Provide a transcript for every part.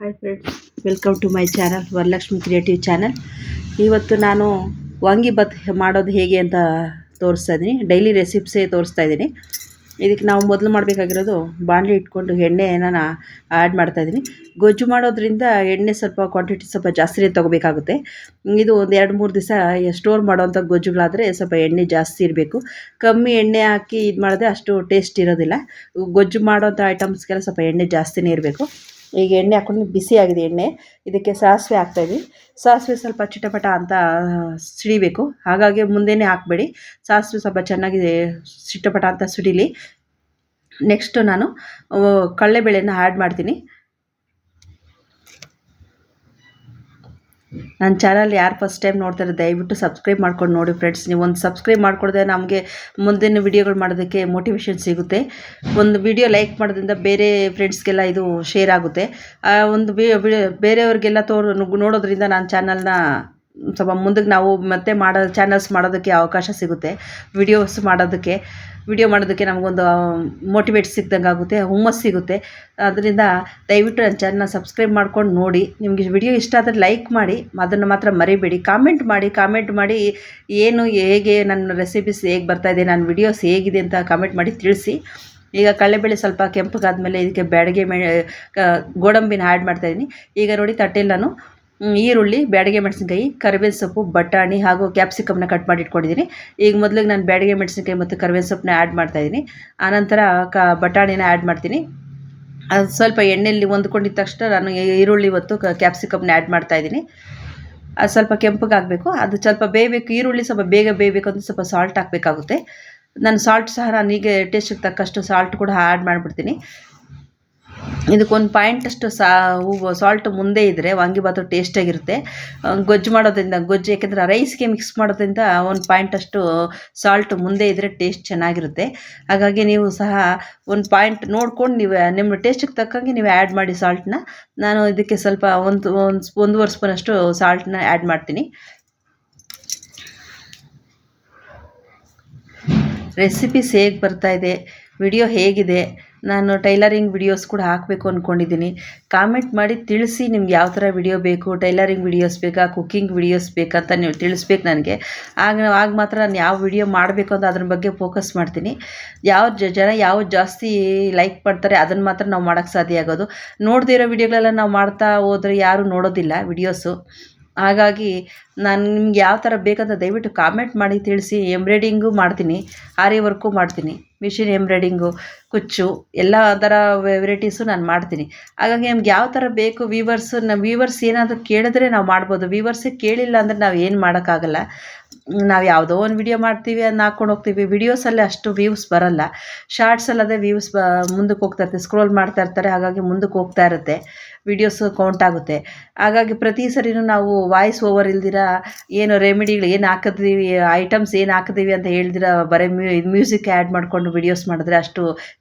Hi friends, welcome to my channel Varalakshmi creative channel. ಇವತ್ತು ನಾನು ವಾಂಗಿಬಾತ್ ಮಾಡೋದು ಹೇಗೆ ಅಂತ ತೋರಿಸ್ತಾ ಇದ್ದೀನಿ. ಡೈಲಿ ರೆಸಿಪ್ಸೇ ತೋರಿಸ್ತಾ ಇದ್ದೀನಿ. ಇದಕ್ಕೆ ನಾವು ಮೊದಲು ಮಾಡಬೇಕಾಗಿರೋದು ಬಾಣಲಿ ಇಟ್ಕೊಂಡು ಎಣ್ಣೆನ ಆ್ಯಡ್ ಮಾಡ್ತಾಯಿದ್ದೀನಿ. ಗೊಜ್ಜು ಮಾಡೋದ್ರಿಂದ ಎಣ್ಣೆ ಸ್ವಲ್ಪ ಕ್ವಾಂಟಿಟಿ ಸ್ವಲ್ಪ ಜಾಸ್ತಿನೇ ತೊಗೋಬೇಕಾಗುತ್ತೆ. ಇದು ಒಂದು 2-3 ದಿವಸ ಸ್ಟೋರ್ ಮಾಡೋವಂಥ ಗೊಜ್ಜುಗಳಾದರೆ ಸ್ವಲ್ಪ ಎಣ್ಣೆ ಜಾಸ್ತಿ ಇರಬೇಕು. ಕಮ್ಮಿ ಎಣ್ಣೆ ಹಾಕಿ ಇದು ಮಾಡಿದ್ರೆ ಅಷ್ಟು ಟೇಸ್ಟ್ ಇರೋದಿಲ್ಲ. ಗೊಜ್ಜು ಮಾಡೋವಂಥ ಐಟಮ್ಸ್ಗೆಲ್ಲ ಸ್ವಲ್ಪ ಎಣ್ಣೆ ಜಾಸ್ತಿನೇ ಇರಬೇಕು. ಈಗ ಎಣ್ಣೆ ಹಾಕ್ಕೊಂಡು ಬಿಸಿ ಆಗಿದೆ ಎಣ್ಣೆ. ಇದಕ್ಕೆ ಸಾಸಿವೆ ಹಾಕ್ತಾಯಿದ್ವಿ. ಸಾಸಿವೆ ಸ್ವಲ್ಪ ಚಿಟಪಟ ಅಂತ ಸಿಡಿಬೇಕು, ಹಾಗಾಗಿ ಮುಂದೆನೇ ಹಾಕಬೇಡಿ. ಸಾಸಿವೆ ಸ್ವಲ್ಪ ಚೆನ್ನಾಗಿ ಚಿಟಪಟ ಅಂತ ಸಿಡಿಲಿ. ನೆಕ್ಸ್ಟು ನಾನು ಕಡಲೆಬೇಳೆನ ಆ್ಯಡ್ ಮಾಡ್ತೀನಿ. ನನ್ನ ಚಾನಲ್ ಯಾರು ಫಸ್ಟ್ ಟೈಮ್ ನೋಡ್ತಾರೆ ದಯವಿಟ್ಟು ಸಬ್ಸ್ಕ್ರೈಬ್ ಮಾಡ್ಕೊಂಡು ನೋಡಿ ಫ್ರೆಂಡ್ಸ್. ನೀವು ಒಂದು ಸಬ್ಸ್ಕ್ರೈಬ್ ಮಾಡ್ಕೊಡ್ದೆ ನಮಗೆ ಮುಂದಿನ ವಿಡಿಯೋಗಳು ಮಾಡೋದಕ್ಕೆ ಮೋಟಿವೇಶನ್ ಸಿಗುತ್ತೆ. ಒಂದು ವಿಡಿಯೋ ಲೈಕ್ ಮಾಡೋದ್ರಿಂದ ಬೇರೆ ಫ್ರೆಂಡ್ಸ್ಗೆಲ್ಲ ಇದು ಶೇರ್ ಆಗುತ್ತೆ. ಒಂದು ಬೇರೆಯವ್ರಿಗೆಲ್ಲ ನೋಡೋದ್ರಿಂದ ನನ್ನ ಚಾನಲ್ನ ಸ್ವಲ್ಪ ಮುಂದಕ್ಕೆ ನಾವು ಮತ್ತೆ ಚಾನಲ್ಸ್ ಮಾಡೋದಕ್ಕೆ ಅವಕಾಶ ಸಿಗುತ್ತೆ. ವಿಡಿಯೋ ಮಾಡೋದಕ್ಕೆ ನಮಗೊಂದು ಮೋಟಿವೇಟ್ ಸಿಕ್ದಂಗೆ ಆಗುತ್ತೆ, ಹುಮ್ಮಸ್ಸು ಸಿಗುತ್ತೆ. ಅದರಿಂದ ದಯವಿಟ್ಟು ನನ್ನ ಚಾನಲ್ನ ಸಬ್ಸ್ಕ್ರೈಬ್ ಮಾಡ್ಕೊಂಡು ನೋಡಿ. ನಿಮಗೆ ವಿಡಿಯೋ ಇಷ್ಟ ಆದರೆ ಲೈಕ್ ಮಾಡಿ, ಅದನ್ನು ಮಾತ್ರ ಮರಿಬೇಡಿ. ಕಾಮೆಂಟ್ ಮಾಡಿ ಏನು ಹೇಗೆ ನನ್ನ ರೆಸಿಪೀಸ್ ಹೇಗೆ ಬರ್ತಾಯಿದೆ, ನನ್ನ ವಿಡಿಯೋಸ್ ಹೇಗಿದೆ ಅಂತ ಕಾಮೆಂಟ್ ಮಾಡಿ ತಿಳಿಸಿ. ಈಗ ಕಡಲೆಬೇಳೆ ಸ್ವಲ್ಪ ಕೆಂಪಗಾದ್ಮೇಲೆ ಇದಕ್ಕೆ ಬ್ಯಾಡಗೆ ಗೋಡಂಬಿನ ಆ್ಯಡ್ ಮಾಡ್ತಾಯಿದ್ದೀನಿ. ಈಗ ನೋಡಿ ತಟ್ಟೆಯಲ್ಲಿ ನಾನು ಈರುಳ್ಳಿ, ಬ್ಯಾಡಗೆ ಮೆಣಸಿನ್ಕಾಯಿ, ಕರಿಬೇವು ಸೊಪ್ಪು, ಬಟಾಣಿ ಹಾಗೂ ಕ್ಯಾಪ್ಸಿಕಮ್ನ ಕಟ್ ಮಾಡಿ ಇಟ್ಕೊಂಡಿದ್ದೀನಿ. ಈಗ ಮೊದಲಿಗೆ ನಾನು ಬ್ಯಾಡಗೆ ಮೆಣಸಿನ್ಕಾಯಿ ಮತ್ತು ಕರಿಬೇವು ಸೊಪ್ಪನ್ನ ಆ್ಯಡ್ ಮಾಡ್ತಾಯಿದ್ದೀನಿ. ಆನಂತರ ಬಟಾಣಿನ ಆ್ಯಡ್ ಮಾಡ್ತೀನಿ. ಅದು ಸ್ವಲ್ಪ ಎಣ್ಣೆಯಲ್ಲಿ ಹೊಂದ್ಕೊಂಡಿದ್ದ ತಕ್ಷಣ ನಾನು ಈರುಳ್ಳಿ ಮತ್ತು ಕ್ಯಾಪ್ಸಿಕಮ್ನ ಆ್ಯಡ್ ಮಾಡ್ತಾಯಿದ್ದೀನಿ. ಅದು ಸ್ವಲ್ಪ ಕೆಂಪಗಾಗಬೇಕು, ಅದು ಸ್ವಲ್ಪ ಬೇಯಬೇಕು. ಈರುಳ್ಳಿ ಸ್ವಲ್ಪ ಬೇಗ ಬೇಯಬೇಕು ಅಂದರೆ ಸ್ವಲ್ಪ ಸಾಲ್ಟ್ ಹಾಕಬೇಕಾಗುತ್ತೆ. ನಾನು ಸಾಲ್ಟ್ ಸಹ ನನಗೆ ಟೇಸ್ಟಿಗೆ ತಕ್ಕಷ್ಟು ಸಾಲ್ಟ್ ಕೂಡ ಆ್ಯಡ್ ಮಾಡಿಬಿಡ್ತೀನಿ. ಇದಕ್ಕೊಂದು ಪಾಯಿಂಟಷ್ಟು ಸಾಲ್ಟ್ ಮುಂದೆ ಇದ್ದರೆ ವಾಂಗಿಬಾತು ಟೇಸ್ಟಾಗಿರುತ್ತೆ. ಗೊಜ್ಜು ಮಾಡೋದ್ರಿಂದ ಯಾಕೆಂದರೆ ರೈಸ್ಗೆ ಮಿಕ್ಸ್ ಮಾಡೋದ್ರಿಂದ ಒಂದು ಪಾಯಿಂಟಷ್ಟು ಸಾಲ್ಟ್ ಮುಂದೆ ಇದ್ದರೆ ಟೇಸ್ಟ್ ಚೆನ್ನಾಗಿರುತ್ತೆ. ಹಾಗಾಗಿ ನೀವು ಸಹ ಒಂದು ಪಾಯಿಂಟ್ ನೋಡ್ಕೊಂಡು ನೀವು ನಿಮ್ಮ ಟೇಸ್ಟಿಗೆ ತಕ್ಕಂಗೆ ನೀವು ಆ್ಯಡ್ ಮಾಡಿ ಸಾಲ್ಟನ್ನ. ನಾನು ಇದಕ್ಕೆ ಸ್ವಲ್ಪ 1.5 ಸ್ಪೂನಷ್ಟು ಸಾಲ್ಟನ್ನ ಆ್ಯಡ್ ಮಾಡ್ತೀನಿ. ರೆಸಿಪೀಸ್ ಹೇಗೆ ಬರ್ತಾಯಿದೆ, ವಿಡಿಯೋ ಹೇಗಿದೆ, ನಾನು ಟೈಲರಿಂಗ್ ವಿಡಿಯೋಸ್ ಕೂಡ ಹಾಕಬೇಕು ಅಂದ್ಕೊಂಡಿದ್ದೀನಿ. ಕಾಮೆಂಟ್ ಮಾಡಿ ತಿಳಿಸಿ ನಿಮ್ಗೆ ಯಾವ ಥರ ವಿಡಿಯೋ ಬೇಕು, ಟೈಲರಿಂಗ್ ವಿಡಿಯೋಸ್ ಬೇಕಾ, ಕುಕ್ಕಿಂಗ್ ವಿಡಿಯೋಸ್ ಬೇಕಂತ ನೀವು ತಿಳಿಸ್ಬೇಕು ನನಗೆ. ಆಗ ಮಾತ್ರ ನಾನು ಯಾವ ವಿಡಿಯೋ ಮಾಡಬೇಕು ಅಂತ ಅದ್ರ ಬಗ್ಗೆ ಫೋಕಸ್ ಮಾಡ್ತೀನಿ. ಜನ ಯಾವ್ದು ಜಾಸ್ತಿ ಲೈಕ್ ಮಾಡ್ತಾರೆ ಅದನ್ನು ಮಾತ್ರ ನಾವು ಮಾಡೋಕ್ಕೆ ಸಾಧ್ಯ ಆಗೋದು. ನೋಡದೇ ಇರೋ ವಿಡಿಯೋಗಳೆಲ್ಲ ನಾವು ಮಾಡ್ತಾ ಹೋದರೆ ಯಾರೂ ನೋಡೋದಿಲ್ಲ ವಿಡಿಯೋಸು. ಹಾಗಾಗಿ ನಾನು ನಿಮ್ಗೆ ಯಾವ ಥರ ಬೇಕಂತ ದಯವಿಟ್ಟು ಕಾಮೆಂಟ್ ಮಾಡಿ ತಿಳಿಸಿ. ಎಂಬ್ರಾಯ್ಡಿಂಗು ಮಾಡ್ತೀನಿ, ಆರಿ ವರ್ಕು ಮಾಡ್ತೀನಿ, ಮಿಷಿನ್ ಎಂಬ್ರಾಯ್ಡಿಂಗು, ಕುಚ್ಚು ಎಲ್ಲ ಥರ ವೆರೈಟೀಸು ನಾನು ಮಾಡ್ತೀನಿ. ಹಾಗಾಗಿ ನಮ್ಗೆ ಯಾವ ಥರ ಬೇಕು ವ್ಯೂವರ್ಸ್ ಏನಾದರೂ ಕೇಳಿದ್ರೆ ನಾವು ಮಾಡ್ಬೋದು. ವ್ಯೂವರ್ಸೇ ಕೇಳಿಲ್ಲ ಅಂದರೆ ನಾವು ಏನು ಮಾಡೋಕ್ಕಾಗಲ್ಲ. ನಾವು ಯಾವುದೋ ಒಂದು ವಿಡಿಯೋ ಮಾಡ್ತೀವಿ, ಅದನ್ನ ಹಾಕ್ಕೊಂಡು ಹೋಗ್ತೀವಿ. ವಿಡಿಯೋಸಲ್ಲೇ ಅಷ್ಟು ವ್ಯೂಸ್ ಬರೋಲ್ಲ. ಶಾರ್ಟ್ಸಲ್ಲದೆ ವ್ಯೂಸ್ ಮುಂದಕ್ಕೆ ಹೋಗ್ತಾ ಇರ್ತಾರೆ, ಸ್ಕ್ರೋಲ್ ಮಾಡ್ತಾ ಇರ್ತಾರೆ. ಹಾಗಾಗಿ ಮುಂದಕ್ಕೆ ಹೋಗ್ತಾ ಇರುತ್ತೆ, ವಿಡಿಯೋಸು ಕೌಂಟ್ ಆಗುತ್ತೆ. ಹಾಗಾಗಿ ಪ್ರತಿ ಸರಿನೂ ನಾವು ವಾಯ್ಸ್ ಓವರ್ ಇಲ್ದಿರ ಏನು ರೆಮಿಡಿಗಳು ಏನು ಹಾಕಿದ್ವಿ, ಐಟಮ್ಸ್ ಏನು ಹಾಕಿದ್ದೀವಿ ಅಂತ ಹೇಳ್ದಿರ ಬರೀ ಮ್ಯೂಸಿಕ್ ಆ್ಯಡ್ ಮಾಡಿಕೊಂಡು ವಿಡಿಯೋಸ್ ಮಾಡಿದ್ರೆ ಅಷ್ಟು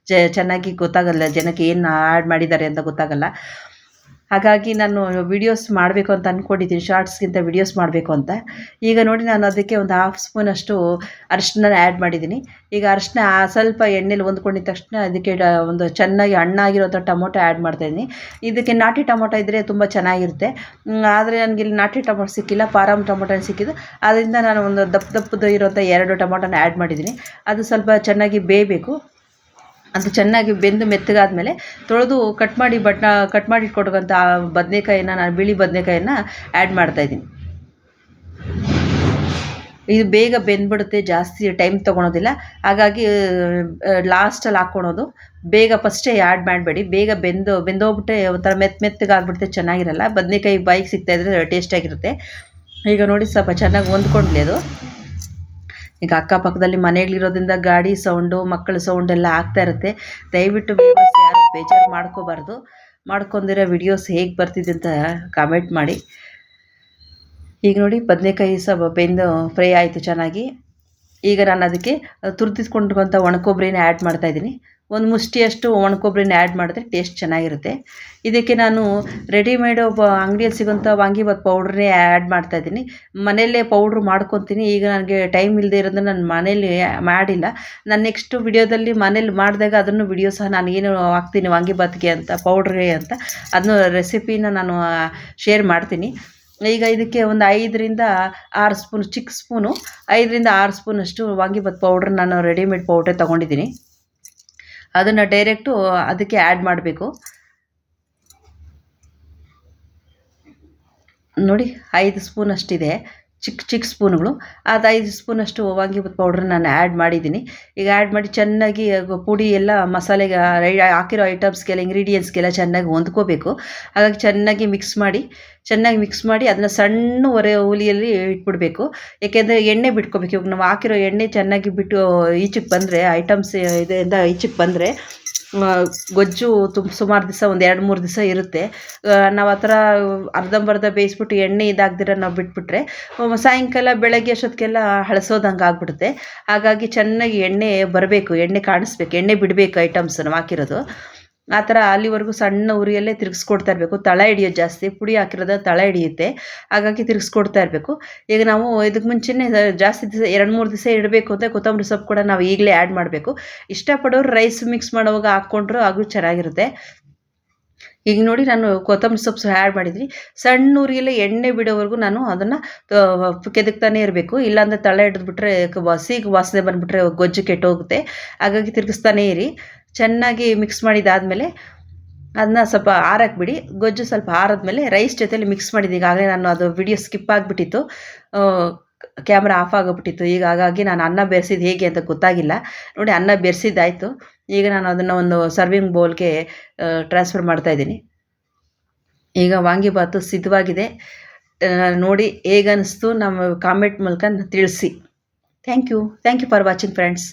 ಚೆನ್ನಾಗಿ ಗೊತ್ತಾಗಲ್ಲ, ಜನಕ್ಕೆ ಏನು ಆ್ಯಡ್ ಮಾಡಿದ್ದಾರೆ ಅಂತ ಗೊತ್ತಾಗಲ್ಲ. ಹಾಗಾಗಿ ನಾನು ವಿಡಿಯೋಸ್ ಮಾಡಬೇಕು ಅಂತ ಅಂದ್ಕೊಂಡಿದ್ದೀನಿ, ಶಾರ್ಟ್ಸ್ಗಿಂತ ವಿಡಿಯೋಸ್ ಮಾಡಬೇಕು ಅಂತ. ಈಗ ನೋಡಿ ನಾನು ಅದಕ್ಕೆ ಒಂದು 1/2 ಸ್ಪೂನಷ್ಟು ಅರಿಶಿನ ಆ್ಯಡ್ ಮಾಡಿದ್ದೀನಿ. ಈಗ ಅರಿಶಿನ ಸ್ವಲ್ಪ ಎಣ್ಣೆಲಿ ಹೊಂದ್ಕೊಂಡಿದ್ದ ತಕ್ಷಣ ಅದಕ್ಕೆ ಒಂದು ಚೆನ್ನಾಗಿ ಹಣ್ಣಾಗಿರೋಂಥ ಟೊಮೊಟೊ ಆ್ಯಡ್ ಮಾಡ್ತಾಯಿದ್ದೀನಿ. ಇದಕ್ಕೆ ನಾಟಿ ಟೊಮೊಟೊ ಇದ್ದರೆ ತುಂಬ ಚೆನ್ನಾಗಿರುತ್ತೆ. ಆದರೆ ನನಗಿಲ್ಲಿ ನಾಟಿ ಟೊಮೊಟೊ ಸಿಕ್ಕಿಲ್ಲ, ಫಾರಮ್ ಟೊಮೊಟೊ ಸಿಕ್ಕಿದ್ದು. ಅದರಿಂದ ನಾನು ಒಂದು ದಪ್ಪದು ಇರೋಂಥ 2 ಟೊಮೊಟೊನ ಆ್ಯಡ್ ಮಾಡಿದ್ದೀನಿ. ಅದು ಸ್ವಲ್ಪ ಚೆನ್ನಾಗಿ ಬೇಯಬೇಕು. ಅದು ಚೆನ್ನಾಗಿ ಬೆಂದು ಮೆತ್ತಗಾದ್ಮೇಲೆ ತೊಳೆದು ಕಟ್ ಮಾಡಿ ಇಟ್ಕೊಟ್ಟಂಥ ನಾನು ಬಿಳಿ ಬದನೆಕಾಯಿನ ಆ್ಯಡ್ ಮಾಡ್ತಾಯಿದ್ದೀನಿ. ಇದು ಬೇಗ ಬೆಂದ್ಬಿಡುತ್ತೆ, ಜಾಸ್ತಿ ಟೈಮ್ ತೊಗೊಳೋದಿಲ್ಲ. ಹಾಗಾಗಿ ಲಾಸ್ಟಲ್ಲಿ ಹಾಕ್ಕೊಳೋದು. ಬೇಗ ಫಸ್ಟೇ ಆ್ಯಡ್ ಮಾಡಬೇಡಿ, ಬೇಗ ಬೆಂದೋಗ್ಬಿಟ್ಟೆ ಒಂಥರ ಮೆತ್ತಗಾಗ್ಬಿಡುತ್ತೆ, ಚೆನ್ನಾಗಿರಲ್ಲ. ಬದನೆಕಾಯಿ ಬಾಯಿಗೆ ಸಿಗ್ತಾಯಿದ್ರೆ ಟೇಸ್ಟಾಗಿರುತ್ತೆ. ಈಗ ನೋಡಿ ಸ್ವಲ್ಪ ಚೆನ್ನಾಗಿ ಹೊಂದ್ಕೊಂಡ್ಲಿ ಅದು. ಈಗ ಅಕ್ಕಪಕ್ಕದಲ್ಲಿ ಮನೆಗಳಿರೋದ್ರಿಂದ ಗಾಡಿ ಸೌಂಡು, ಮಕ್ಕಳ ಸೌಂಡ್ ಎಲ್ಲ ಆಗ್ತಾ ಇರುತ್ತೆ. ದಯವಿಟ್ಟು ವ್ಯೂವರ್ಸ್ ಯಾರು ಬೇಜಾರು ಮಾಡ್ಕೋಬಾರ್ದು. ಮಾಡ್ಕೊಂಡಿರೋ ವಿಡಿಯೋಸ್ ಹೇಗೆ ಬರ್ತಿದೆ ಅಂತ ಕಾಮೆಂಟ್ ಮಾಡಿ. ಈಗ ನೋಡಿ ಬದನೆಕಾಯಿ ಸ್ವಲ್ಪ ಬೆಂದು ಫ್ರೈ ಆಯಿತು ಚೆನ್ನಾಗಿ. ಈಗ ನಾನು ಅದಕ್ಕೆ ತುರಿದಿಟ್ಕೊಂಡಿರುವಂಥ ಒಣಕೊಬ್ಬರಿನ ಆ್ಯಡ್ ಮಾಡ್ತಾಯಿದ್ದೀನಿ. ಒಂದು ಮುಷ್ಟಿಯಷ್ಟು ಒಣ ಕೊಬ್ಬರಿನ ಆ್ಯಡ್ ಮಾಡಿದ್ರೆ ಟೇಸ್ಟ್ ಚೆನ್ನಾಗಿರುತ್ತೆ. ಇದಕ್ಕೆ ನಾನು ರೆಡಿಮೇಡ್ ಅಂಗಡಿಯಲ್ಲಿ ಸಿಗೋಂಥ ವಾಂಗಿಬಾತ್ ಪೌಡ್ರನ್ನೇ ಆ್ಯಡ್ ಮಾಡ್ತಾಯಿದ್ದೀನಿ. ಮನೆಯಲ್ಲೇ ಪೌಡ್ರ್ ಮಾಡ್ಕೊತೀನಿ. ಈಗ ನನಗೆ ಟೈಮ್ ಇಲ್ಲದೆ ಇರೋದನ್ನ ನಾನು ಮನೇಲಿ ಮಾಡಿಲ್ಲ. ನಾನು ನೆಕ್ಸ್ಟ್ ವಿಡಿಯೋದಲ್ಲಿ ಮನೇಲಿ ಮಾಡಿದಾಗ ಅದನ್ನು ವಿಡಿಯೋ ಸಹ ನಾನು ಏನು ಹಾಕ್ತೀನಿ ವಾಂಗಿಬಾತ್ಗೆ ಅಂತ ಪೌಡ್ರಿಗೆ ಅಂತ ಅದನ್ನು ರೆಸಿಪಿನ ನಾನು ಶೇರ್ ಮಾಡ್ತೀನಿ. ಈಗ ಇದಕ್ಕೆ ಒಂದು 5ರಿಂದ 6 ಸ್ಪೂನ್, ಚಿಕ್ಕ ಸ್ಪೂನು 5ರಿಂದ 6 ಸ್ಪೂನಷ್ಟು ವಾಂಗಿಬಾತ್ ಪೌಡ್ರ್ ನಾನು ರೆಡಿಮೇಡ್ ಪೌಡ್ರೇ ತೊಗೊಂಡಿದ್ದೀನಿ. ಅದನ್ನು ಡೈರೆಕ್ಟು ಅದಕ್ಕೆ ಆ್ಯಡ್ ಮಾಡಬೇಕು. ನೋಡಿ 5 ಸ್ಪೂನಷ್ಟಿದೆ, ಚಿಕ್ಕ ಸ್ಪೂನ್ಗಳು. ಅದು 5 ಸ್ಪೂನಷ್ಟು ವಾಂಗಿಬಾತ್ ಪೌಡ್ರ್ ನಾನು ಆ್ಯಡ್ ಮಾಡಿದ್ದೀನಿ. ಈಗ ಆ್ಯಡ್ ಮಾಡಿ ಚೆನ್ನಾಗಿ ಪುಡಿ ಎಲ್ಲ ಮಸಾಲೆಗೆ ಹಾಕಿರೋ ಐಟಮ್ಸ್ಗೆಲ್ಲ ಇಂಗ್ರೀಡಿಯೆಂಟ್ಸ್ಗೆಲ್ಲ ಚೆನ್ನಾಗಿ ಹೊಂದ್ಕೋಬೇಕು. ಹಾಗಾಗಿ ಚೆನ್ನಾಗಿ ಮಿಕ್ಸ್ ಮಾಡಿ ಅದನ್ನು ಸಣ್ಣ ಉರಿಯಲ್ಲಿ ಇಟ್ಬಿಡಬೇಕು. ಏಕೆಂದರೆ ಎಣ್ಣೆ ಬಿಟ್ಕೋಬೇಕು. ಇವಾಗ ನಾವು ಹಾಕಿರೋ ಎಣ್ಣೆ ಚೆನ್ನಾಗಿ ಬಿಟ್ಟು ಈಚೆಗೆ ಬಂದರೆ ಐಟಮ್ಸ್ ಇದರಿಂದ ಈಚೆಗೆ ಬಂದರೆ ಗೊಜ್ಜು ಸುಮಾರು ದಿವಸ ಒಂದು 2-3 ದಿವಸ ಇರುತ್ತೆ. ನಾವು ಆ ಥರ ಅರ್ಧಂಬರ್ಧ ಬೇಯಿಸ್ಬಿಟ್ಟು ಎಣ್ಣೆ ಇದಾಗ್ದಿರ ನಾವು ಬಿಟ್ಬಿಟ್ರೆ ಸಾಯಂಕಾಲ ಬೆಳಗ್ಗೆ ಅಷ್ಟೊತ್ತಿಗೆಲ್ಲ ಹಳಸೋದಂಗೆ ಆಗ್ಬಿಡುತ್ತೆ. ಹಾಗಾಗಿ ಚೆನ್ನಾಗಿ ಎಣ್ಣೆ ಬರಬೇಕು, ಎಣ್ಣೆ ಕಾಣಿಸ್ಬೇಕು, ಎಣ್ಣೆ ಬಿಡಬೇಕು ಐಟಮ್ಸ್ ನಾವು ಹಾಕಿರೋದು. ಆ ಥರ ಅಲ್ಲಿವರೆಗೂ ಸಣ್ಣ ಉರಿಯಲ್ಲೇ ತಿರುಗಿಸ್ಕೊಡ್ತಾ ಇರಬೇಕು. ತಳ ಹಿಡಿಯೋದು ಜಾಸ್ತಿ, ಪುಡಿ ಹಾಕಿರೋದು ತಳ ಹಿಡಿಯುತ್ತೆ. ಹಾಗಾಗಿ ತಿರುಗಿಸ್ಕೊಡ್ತಾ ಇರಬೇಕು. ಈಗ ನಾವು ಇದಕ್ಕೆ ಮುಂಚೆನೇ ಜಾಸ್ತಿ ದಿವಸ 2-3 ದಿವಸ ಇಡಬೇಕು ಅಂದರೆ ಕೊತ್ತಂಬರಿ ಸೊಪ್ಪು ಕೂಡ ನಾವು ಈಗಲೇ ಆ್ಯಡ್ ಮಾಡಬೇಕು. ಇಷ್ಟಪಡೋರು ರೈಸ್ ಮಿಕ್ಸ್ ಮಾಡುವಾಗ ಹಾಕ್ಕೊಂಡ್ರು ಹಾಗೂ ಚೆನ್ನಾಗಿರುತ್ತೆ. ಈಗ ನೋಡಿ ನಾನು ಕೊತ್ತಂಬರಿ ಸೊಪ್ಪು ಆ್ಯಡ್ ಮಾಡಿದ್ದೀನಿ. ಸಣ್ಣ ಉರಿಯಲ್ಲೇ ಎಣ್ಣೆ ಬಿಡೋವರೆಗೂ ನಾನು ಅದನ್ನು ಕೆದಕ್ತಾನೆ ಇರಬೇಕು. ಇಲ್ಲಾಂದರೆ ತಳ ಹಿಡಿದ್ಬಿಟ್ರೆ ಸಿಹಿ ವಾಸನೆ ಬಂದುಬಿಟ್ರೆ ಗೊಜ್ಜು ಕೆಟ್ಟೋಗುತ್ತೆ. ಹಾಗಾಗಿ ತಿರುಗಿಸ್ತಾನೇ ಇರಿ. ಚೆನ್ನಾಗಿ ಮಿಕ್ಸ್ ಮಾಡಿದಾದಮೇಲೆ ಅದನ್ನ ಸ್ವಲ್ಪ ಆರಕ್ಕೆ ಬಿಡಿ. ಗೊಜ್ಜು ಸ್ವಲ್ಪ ಆರಿದ್ಮೇಲೆ ರೈಸ್ ಜೊತೆಲಿ ಮಿಕ್ಸ್ ಮಾಡಿದ್ದು. ಈಗಾಗಲೇ ನಾನು ಅದು ವಿಡಿಯೋ ಸ್ಕಿಪ್ ಆಗಿಬಿಟ್ಟಿತ್ತು, ಕ್ಯಾಮ್ರಾ ಆಫ್ ಆಗೋಗ್ಬಿಟ್ಟಿತ್ತು. ಈಗ ಹಾಗಾಗಿ ನಾನು ಅನ್ನ ಬೆರೆಸಿದ್ದು ಹೇಗೆ ಅಂತ ಗೊತ್ತಾಗಿಲ್ಲ. ನೋಡಿ ಅನ್ನ ಬೆರೆಸಿದ್ದಾಯಿತು. ಈಗ ನಾನು ಅದನ್ನು ಒಂದು ಸರ್ವಿಂಗ್ ಬೌಲ್ಗೆ ಟ್ರಾನ್ಸ್ಫರ್ ಮಾಡ್ತಾಯಿದ್ದೀನಿ. ಈಗ ವಾಂಗಿಬಾತು ಸಿದ್ಧವಾಗಿದೆ. ನೋಡಿ ಹೇಗನ್ನಿಸ್ತು ನಮ್ಮ ಕಾಮೆಂಟ್ ಮೂಲಕ ತಿಳಿಸಿ. Thank you for watching friends.